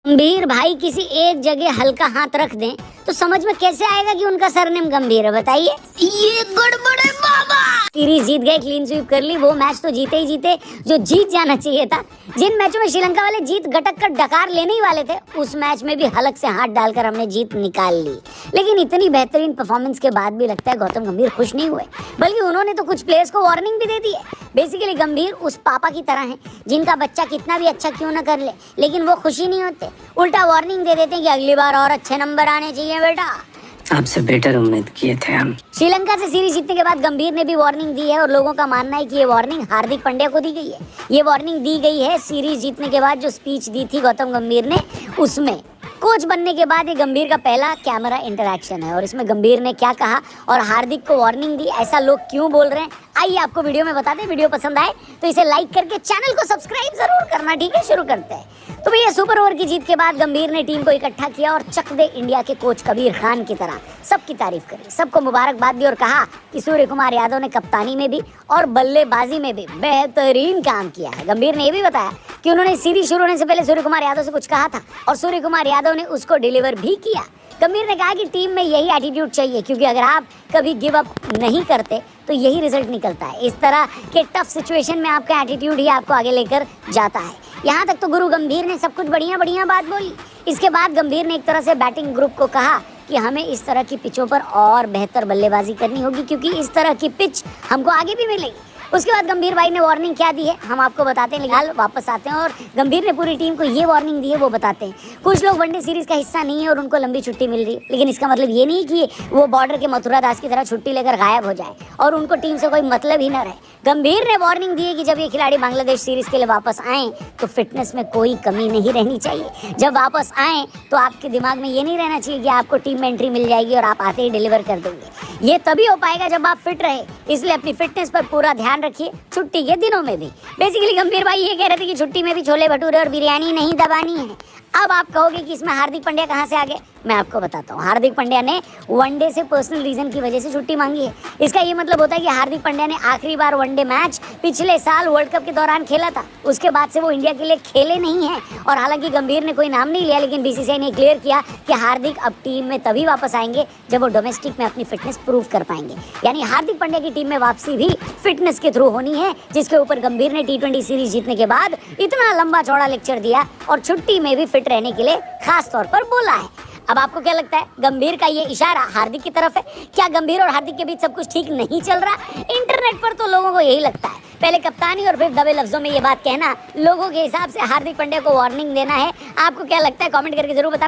गंभीर भाई किसी एक जगह हल्का हाथ रख दें तो समझ में कैसे आएगा कि उनका सरनेम गंभीर है, बताइए। ये गड़बड़ है बाबा। सीरीज जीत गए, क्लीन स्वीप कर ली। वो मैच तो जीते ही जीते जो जीत जाना चाहिए था। जिन मैचों में श्रीलंका वाले जीत गटक कर डकार लेने ही वाले थे, उस मैच में भी हलक से हाथ डालकर हमने जीत निकाल ली। लेकिन इतनी बेहतरीन परफॉर्मेंस के बाद भी लगता है गौतम गंभीर खुश नहीं हुए, बल्कि उन्होंने तो कुछ प्लेयर्स को वार्निंग भी दे दी है। बेसिकली गंभीर उस पापा की तरह हैं जिनका बच्चा कितना भी अच्छा क्यों ना कर ले, लेकिन वो खुशी नहीं होते, उल्टा वार्निंग दे देते हैं कि अगली बार और अच्छे नंबर आने चाहिए बेटा। आपसे बेटर उम्मीद किए थे हम। श्रीलंका से सीरीज जीतने के बाद गंभीर ने भी वार्निंग दी है और लोगों का मानना है कि ये वार्निंग हार्दिक पांड्या को दी गई है। ये वार्निंग दी गई है सीरीज जीतने के बाद जो स्पीच दी थी गौतम गंभीर ने, उसमें कोच बनने के बाद ये गंभीर का पहला कैमरा इंटरैक्शन है और इसमें गंभीर ने क्या कहा और हार्दिक को वार्निंग दी, ऐसा लोग क्यों बोल रहे हैं, आइए आपको वीडियो में बता दें। वीडियो पसंद आए तो इसे लाइक करके चैनल को सब्सक्राइब जरूर करना, ठीक है। शुरू करते हैं। तो भैया सुपर ओवर की जीत के बाद गंभीर ने टीम को इकट्ठा किया और चक दे इंडिया के कोच कबीर खान की तरह सबकी तारीफ करी, सबको मुबारकबाद दी और कहा कि सूर्य कुमार यादव ने कप्तानी में भी और बल्लेबाजी में भी बेहतरीन काम किया है। गंभीर ने यह भी बताया कि उन्होंने सीरीज शुरू होने से पहले सूर्य कुमार यादव से कुछ कहा था और सूर्य कुमार यादव ने उसको डिलीवर भी किया। गंभीर ने कहा कि टीम में यही एटीट्यूड चाहिए, क्योंकि अगर आप कभी गिव अप नहीं करते तो यही रिजल्ट निकलता है। इस तरह के टफ सिचुएशन में आपका एटीट्यूड ही आपको आगे लेकर जाता है। यहाँ तक तो गुरु गंभीर ने सब कुछ बढ़िया बात बोली। इसके बाद गंभीर ने एक तरह से बैटिंग ग्रुप को कहा कि हमें इस तरह की पिचों पर और बेहतर बल्लेबाजी करनी होगी, क्योंकि इस तरह की पिच हमको आगे भी मिलेगी। उसके बाद गंभीर भाई ने वार्निंग क्या दी है हम आपको बताते हैं, लेकिन वापस आते हैं और गंभीर ने पूरी टीम को ये वार्निंग दी है वो बताते हैं। कुछ लोग वनडे सीरीज का हिस्सा नहीं है और उनको लंबी छुट्टी मिल रही है, लेकिन इसका मतलब ये नहीं कि वो बॉर्डर के मथुरा दास की तरह छुट्टी लेकर गायब हो जाए और उनको टीम से कोई मतलब ही न रहे। गंभीर ने वार्निंग दी है कि जब ये खिलाड़ी बांग्लादेश सीरीज के लिए वापस आएँ तो फिटनेस में कोई कमी नहीं रहनी चाहिए। जब वापस आएँ तो आपके दिमाग में ये नहीं रहना चाहिए कि आपको टीम में एंट्री मिल जाएगी और आप आते ही डिलीवर कर देंगे। ये तभी हो पाएगा जब आप फिट रहे, इसलिए अपनी फिटनेस पर पूरा ध्यान रखिए छुट्टी के दिनों में भी। बेसिकली गंभीर भाई ये कह रहे थे कि छुट्टी में भी छोले भटूरे और बिरयानी नहीं दबानी है। अब आप कहोगे कि इसमें हार्दिक पांड्या कहाँ से आ गए, मैं आपको बताता हूँ। हार्दिक पांड्या ने वनडे से पर्सनल रीजन की वजह से छुट्टी मांगी है। इसका ये मतलब होता है कि हार्दिक पांड्या ने आखिरी बार वनडे मैच पिछले साल वर्ल्ड कप के दौरान खेला था, उसके बाद से वो इंडिया के लिए खेले नहीं हैं। और हालांकि गंभीर ने कोई नाम नहीं लिया, लेकिन बीसीसीआई ने क्लियर किया कि हार्दिक अब टीम में तभी वापस आएंगे जब वो डोमेस्टिक में अपनी फिटनेस प्रूव कर पाएंगे। यानी हार्दिक पांड्या की टीम में वापसी भी फिटनेस के थ्रू होनी है, जिसके ऊपर गंभीर ने T20 सीरीज जीतने के बाद इतना लंबा चौड़ा लेक्चर दिया और छुट्टी में भी फिट रहने के लिए खास तौर पर बोला है। अब आपको क्या लगता है, गंभीर का ये इशारा हार्दिक की तरफ है? क्या गंभीर और हार्दिक के बीच सब कुछ ठीक नहीं चल रहा? इंटरनेट पर तो लोगों को यही लगता है। पहले कप्तानी और फिर दबे लफ्जों में ये बात कहना, लोगों के हिसाब से हार्दिक पांड्या को वार्निंग देना है। आपको क्या लगता है, कमेंट करके जरूर बताना।